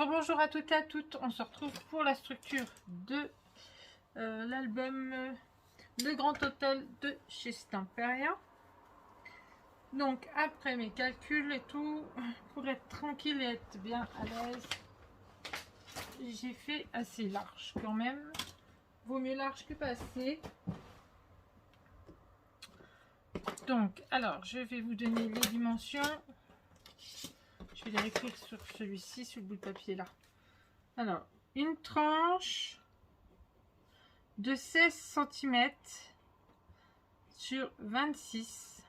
bonjour à toutes et à toutes, on se retrouve pour la structure de l'album Le Grand Hôtel de chez Stamperia. Donc après mes calculs et tout, pour être tranquille et être bien à l'aise, j'ai fait assez large quand même. Vaut mieux large que pas assez. Donc alors je vais vous donner les dimensions. Je vais les écrire sur celui-ci, sur le bout de papier là. Alors, une tranche de 16 cm sur 26.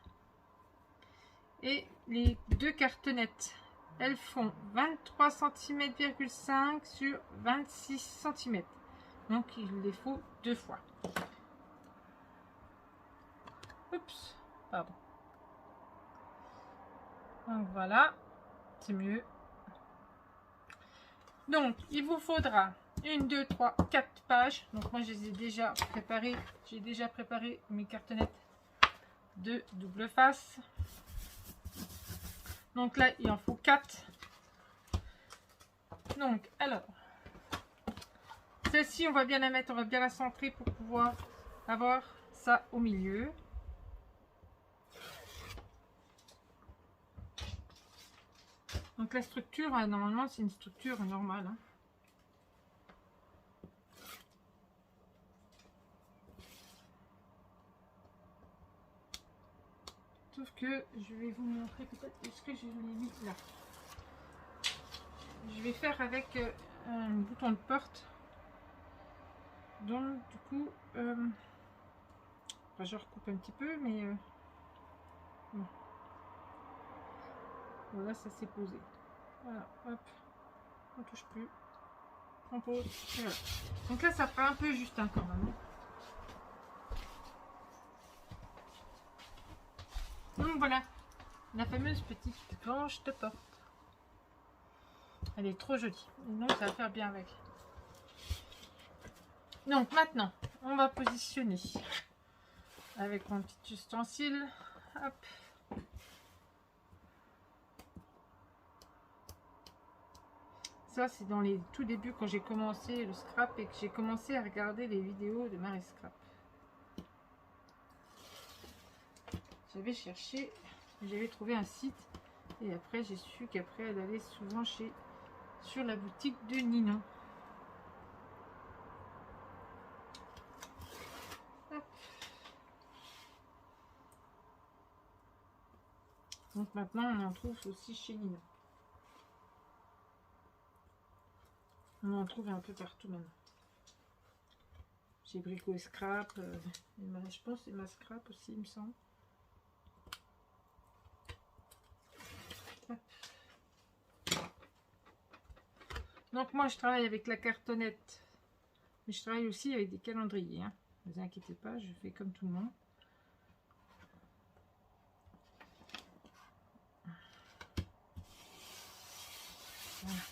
Et les deux cartonnettes, elles font 23 cm,5 sur 26 cm. Donc, il les faut deux fois. Oups, pardon. Donc, voilà, c'est mieux. Donc, il vous faudra 1, 2, 3, 4 pages. Donc, moi, je les ai déjà préparées. J'ai déjà préparé mes cartonnettes de double face. Donc là, il en faut 4. Donc, alors, celle-ci, on va bien la mettre, on va bien la centrer pour pouvoir avoir ça au milieu. Donc, la structure, normalement, c'est une structure normale. Hein. Sauf que je vais vous montrer peut-être ce que je l'ai mis là. Je vais faire avec un bouton de porte. Donc, du coup, enfin, je recoupe un petit peu, mais bon. Voilà, ça s'est posé. Voilà, hop, on touche plus, on pose, et voilà. Donc là, ça fera un peu juste hein, quand même. Donc voilà, la fameuse petite planche de porte. Elle est trop jolie, donc ça va faire bien avec. Donc maintenant, on va positionner avec mon petit ustensile. Hop. Ça, c'est dans les tout débuts quand j'ai commencé le scrap et que j'ai commencé à regarder les vidéos de Marie Scrap. J'avais cherché, j'avais trouvé un site et après j'ai su qu'après elle allait souvent sur la boutique de Ninon. Hop. Donc maintenant on en trouve aussi chez Ninon. On en trouve un peu partout maintenant. J'ai Brico et Scrap, je pense c'est ma Scrap aussi il me semble. Donc moi je travaille avec la cartonnette, mais je travaille aussi avec des calendriers. Hein. Ne vous inquiétez pas, je fais comme tout le monde. Voilà.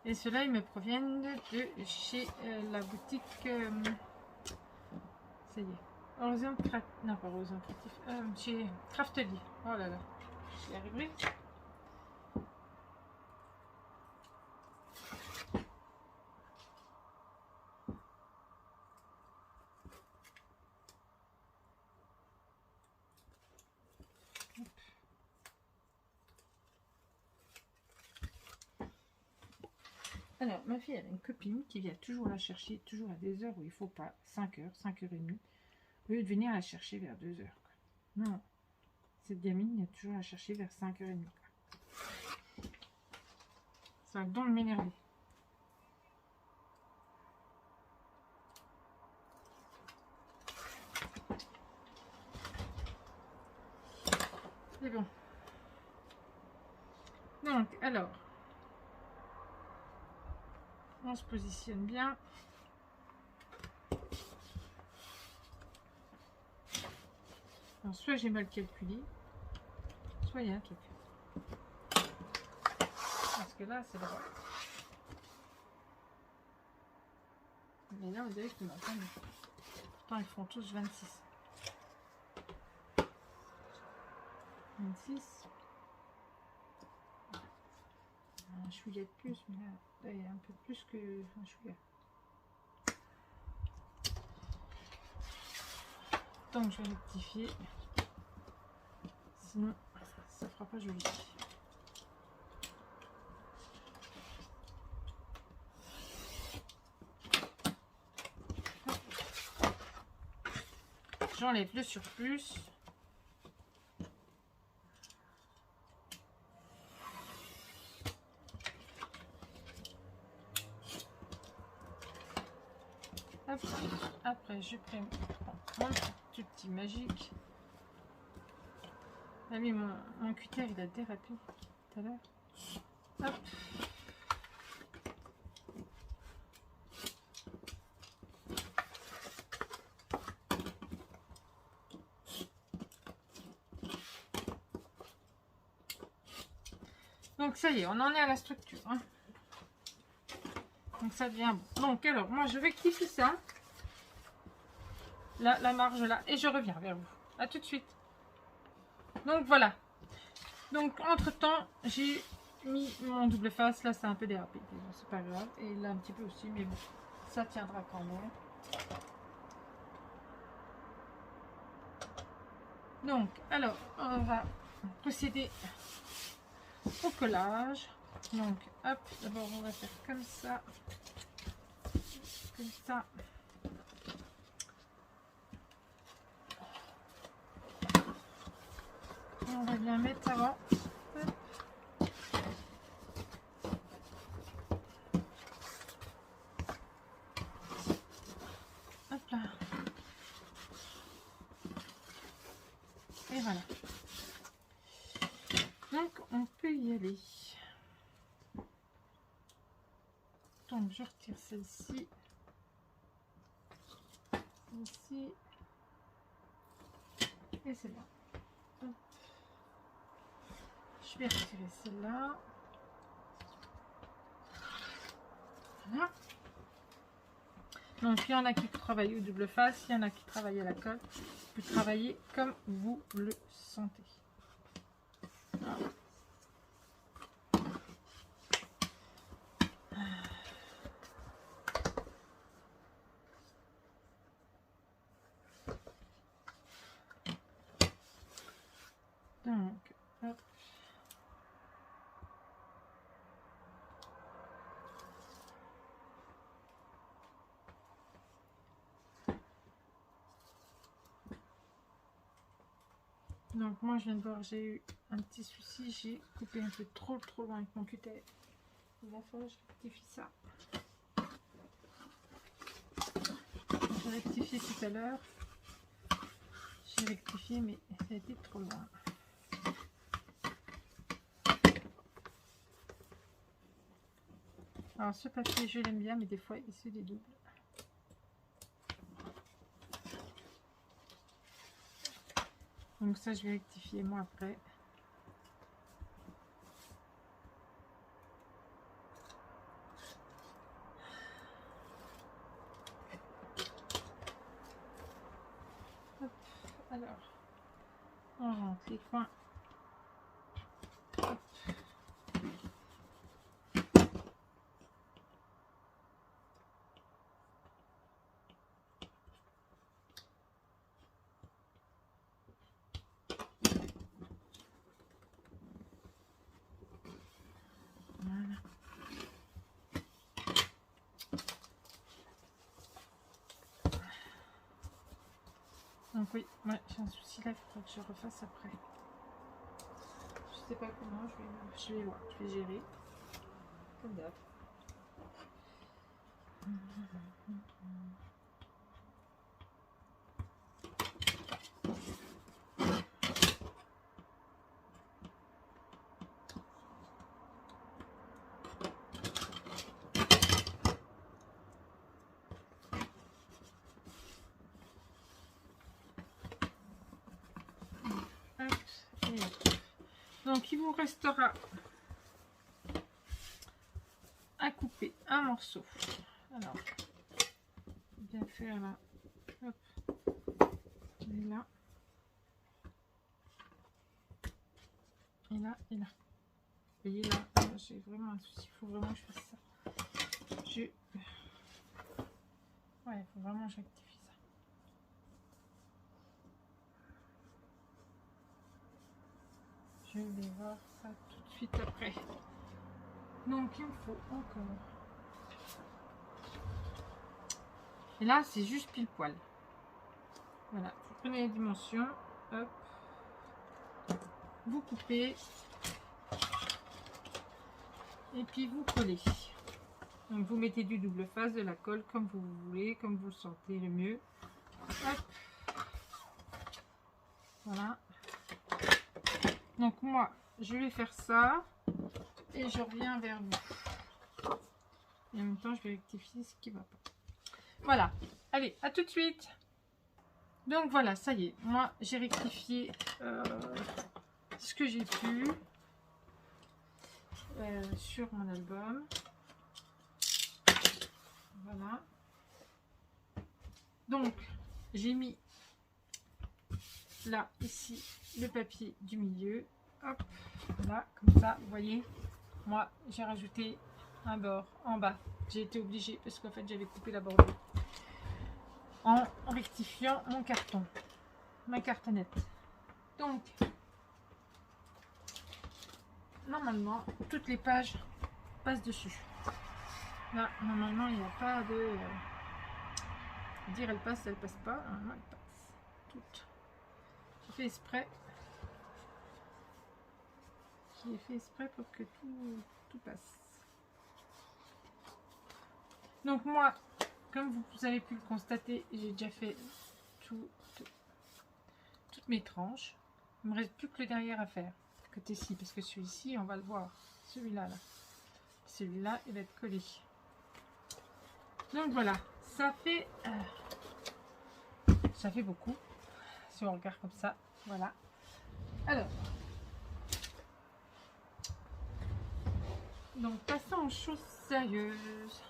Et ceux-là, ils me proviennent de chez la boutique. Ça y est. Horizon Craft. Non, pas Horizon Creatif. Chez Craftly. Oh là là. J'y arriverai. Alors, ma fille, elle a une copine qui vient toujours la chercher, toujours à des heures où il ne faut pas, 5 heures, 5h30, au lieu de venir la chercher vers 2 heures. Non, cette gamine vient toujours la chercher vers 5h30. Ça va donc m'énerver. C'est bon. Donc, alors, on se positionne bien. Alors, soit j'ai mal calculé, soit il y a un truc. Parce que là, c'est droit. Mais là, vous avez que pourtant, ils font tous 26. 26. un chouïa de plus, mais là il y a un peu plus que un chouïa. Donc je vais rectifier, sinon ça fera pas joli. J'enlève le surplus. Après je prends mon petit outil magique. Ah oui, mon cutter il a dérapé tout à l'heure. Hop. Donc ça y est, on en est à la structure. Hein. Donc ça devient bon. Donc alors, moi je rectifie ça. Là, la marge là. Et je reviens vers vous. A tout de suite. Donc voilà. Donc entre temps, j'ai mis mon double face. Là, c'est un peu dérapé. Bon, c'est pas grave. Et là, un petit peu aussi. Mais bon, ça tiendra quand même. Donc, alors, on va procéder au collage. Donc, hop, d'abord on va faire comme ça. Comme ça. Et on va bien mettre avant. Hop. Hop là. Et voilà. Donc, on peut y aller. Donc, je retire celle-ci. Celle-ci. Et celle-là. Je vais retirer celle-là. Voilà. Donc, il y en a qui travaillent au double face, il y en a qui travaillent à la colle. Vous pouvez travailler comme vous le sentez. Voilà. Donc, hop. Donc moi je viens de voir, j'ai eu un petit souci, j'ai coupé un peu trop loin avec mon cutter. Il va falloir que je rectifie ça. J'ai rectifié tout à l'heure. J'ai rectifié mais ça a été trop loin. Alors ce papier je l'aime bien mais des fois il se dédouble. Donc ça je vais rectifier moi après. Hop. Alors on rentre les coins. Hop. Voilà. Donc oui, ouais, j'ai un souci là, il faudra que je refasse après. Je sais pas comment, je vais voir, je vais gérer. Comme d'hab. Donc il vous restera à couper un morceau. Alors, bien faire là, hop, et là, et là, et là. Vous voyez là, j'ai vraiment un souci. Il faut vraiment que je fasse ça. Ouais, il faut vraiment que j'actifie ça. Je vais voir ça tout de suite après. Donc, il me faut encore. Et là, c'est juste pile poil. Voilà, vous prenez les dimensions. Hop. Vous coupez. Et puis, vous collez. Donc, vous mettez du double face, de la colle, comme vous voulez, comme vous le sentez le mieux. Hop. Voilà. Donc, moi, je vais faire ça. Et je reviens vers vous. Et en même temps, je vais rectifier ce qui va pas. Voilà. Allez, à tout de suite. Donc, voilà, ça y est. Moi, j'ai rectifié ce que j'ai pu sur mon album. Voilà. Donc, j'ai mis là, ici, le papier du milieu. Hop, voilà, comme ça, vous voyez. Moi, j'ai rajouté un bord en bas. J'ai été obligée parce qu'en fait, j'avais coupé la bordure en rectifiant mon carton, ma cartonnette. Donc, normalement, toutes les pages passent dessus. Là, normalement, il n'y a pas de dire elle passe pas. Normalement, elle passe. Toutes. J'ai fait exprès. J'ai fait exprès pour que tout passe. Donc moi, comme vous avez pu le constater, j'ai déjà fait toutes mes tranches. Il me reste plus que le derrière à faire, côté-ci, parce que celui-ci, on va le voir. Celui-là, là. Celui-là, il va être collé. Donc voilà, ça fait beaucoup. Si on regarde comme ça, voilà. Alors, donc passons aux choses sérieuses.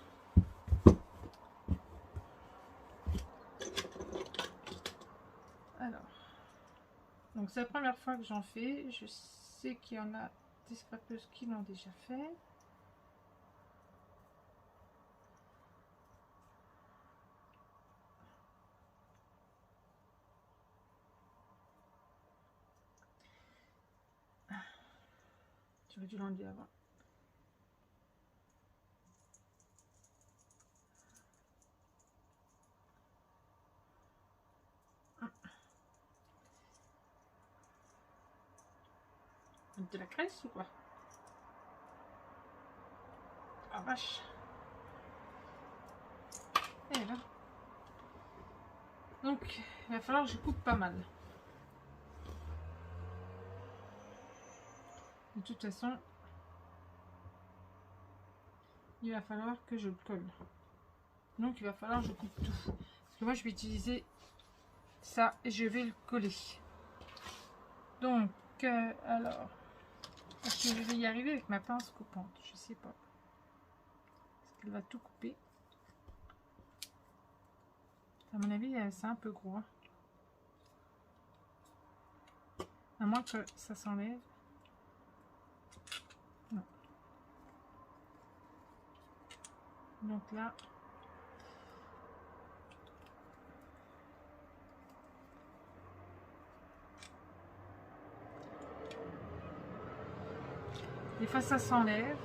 Alors, donc c'est la première fois que j'en fais. Je sais qu'il y en a des scrapeuses qui l'ont déjà fait. J'aurais dû l'enlever avant. De la graisse ou quoi? Ah vache. Et là. Donc, il va falloir que je coupe pas mal. De toute façon, il va falloir que je le colle. Donc, il va falloir que je coupe tout. Parce que moi, je vais utiliser ça et je vais le coller. Donc, alors, est-ce que je vais y arriver avec ma pince coupante? Je sais pas. Est-ce qu'elle va tout couper? À mon avis, c'est un peu gros. Hein. À moins que ça s'enlève. Non. Donc là, des fois ça s'enlève.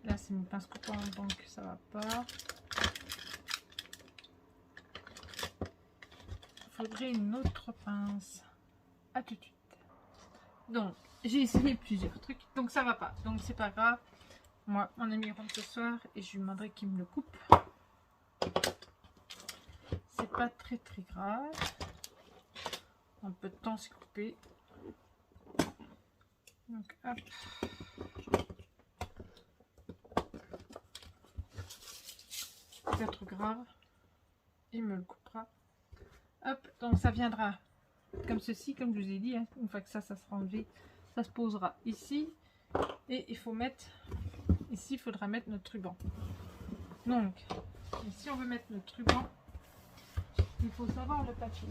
Là, c'est une pince coupante, donc ça va pas. Il faudrait une autre pince. À tout de suite. Donc, j'ai essayé plusieurs trucs, donc ça va pas. Donc, c'est pas grave. Moi, mon ami rentre ce soir et je lui demanderai qu'il me le coupe. C'est pas très grave. Un peu de temps, c'est coupé. Donc, hop. C'est pas trop grave. Il me le coupera. Hop, donc ça viendra comme ceci, comme je vous ai dit. Hein. Une fois que ça sera enlevé, ça se posera ici. Et il faut mettre... Ici, il faudra mettre notre ruban. Donc, si on veut mettre notre ruban, il faut savoir le papier.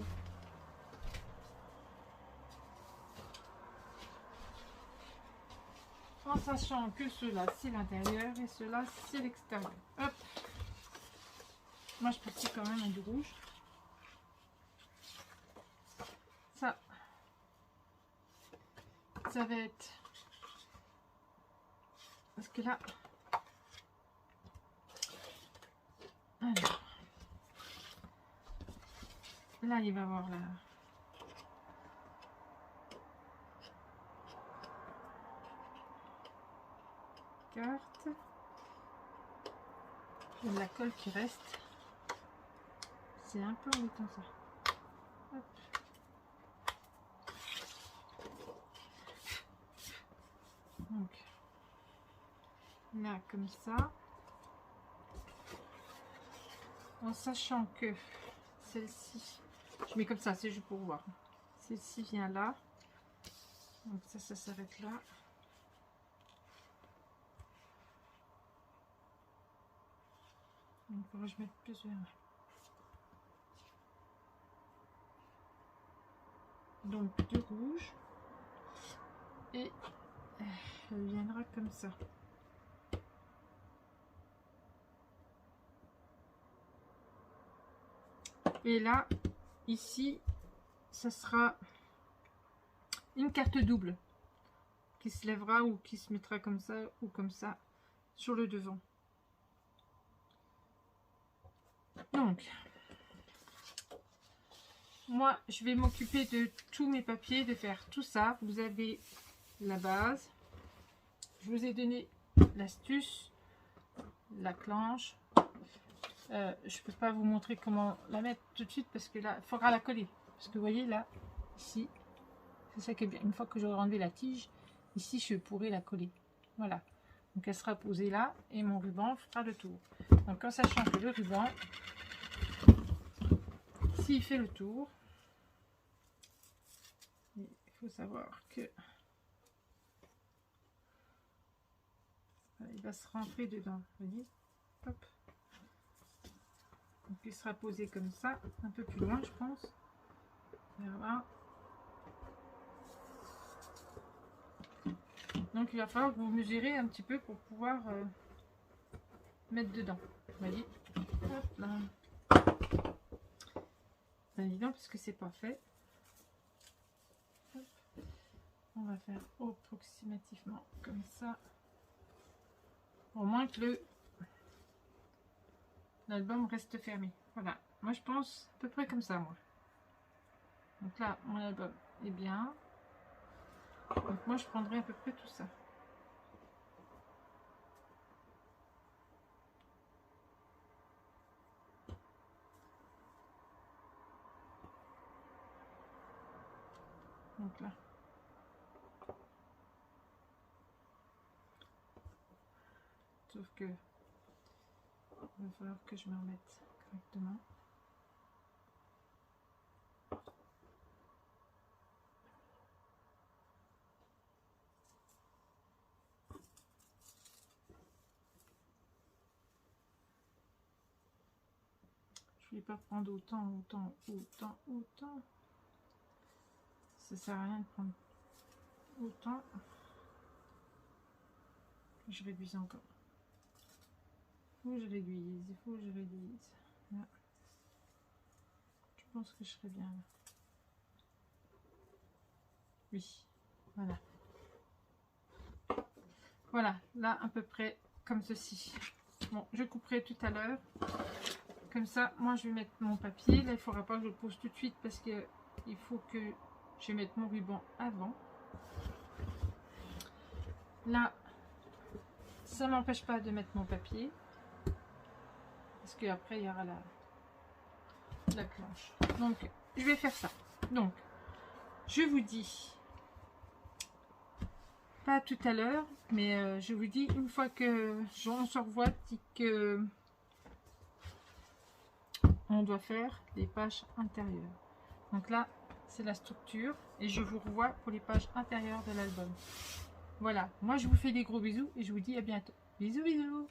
en sachant que cela c'est l'intérieur et cela c'est l'extérieur. Hop. Moi je partis quand même à du rouge. Ça va être, parce que là, alors, là il va y avoir la carte, il y a de la colle qui reste, c'est un peu embêtant ça. Hop. Donc là comme ça, en sachant que celle-ci, je mets comme ça, c'est juste pour voir, celle-ci vient là, donc ça s'arrête là. Donc, il faudra que je mette plusieurs. Donc, du rouge. Et elle viendra comme ça. Et là, ici, ça sera une carte double qui se lèvera ou qui se mettra comme ça ou comme ça sur le devant. Donc, moi, je vais m'occuper de tous mes papiers, de faire tout ça. Vous avez la base. Je vous ai donné l'astuce, la planche. Je peux pas vous montrer comment la mettre tout de suite parce que là, il faudra la coller. Parce que vous voyez là, ici, c'est ça qui est bien. Une fois que j'aurai enlevé la tige, ici, je pourrai la coller. Voilà. Donc, elle sera posée là et mon ruban fera le tour. Donc, en sachant que le ruban, s'il fait le tour, il faut savoir que il va se rentrer dedans. Vous voyez, hop. Donc, il sera posé comme ça, un peu plus loin, je pense. Voilà. Donc, il va falloir que vous mesurez un petit peu pour pouvoir mettre dedans. Vous voyez, hop là. C'est évident parce que c'est pas fait. Hop. On va faire approximativement comme ça. Au moins que l'album reste fermé. Voilà. Moi, je pense à peu près comme ça, moi. Donc là, mon album est bien. Donc moi, je prendrai à peu près tout ça. Donc là. Sauf que il va falloir que je me remette correctement. Je ne vais pas prendre autant. Ça sert à rien de prendre autant. Je réduis encore. Il faut que je réduise, Là. Je pense que je serai bien là. Oui, voilà. Voilà, là à peu près comme ceci. Bon, je couperai tout à l'heure. Comme ça, moi je vais mettre mon papier. Là, il ne faudra pas que je le pose tout de suite parce que il faut que je mette mon ruban avant. Là, ça ne m'empêche pas de mettre mon papier. Parce qu'après, il y aura la planche. Donc, je vais faire ça. Donc, je vous dis, pas tout à l'heure, mais je vous dis, une fois que on se revoit, que on doit faire les pages intérieures. Donc là, c'est la structure. Et je vous revois pour les pages intérieures de l'album. Voilà, moi je vous fais des gros bisous et je vous dis à bientôt. Bisous, bisous.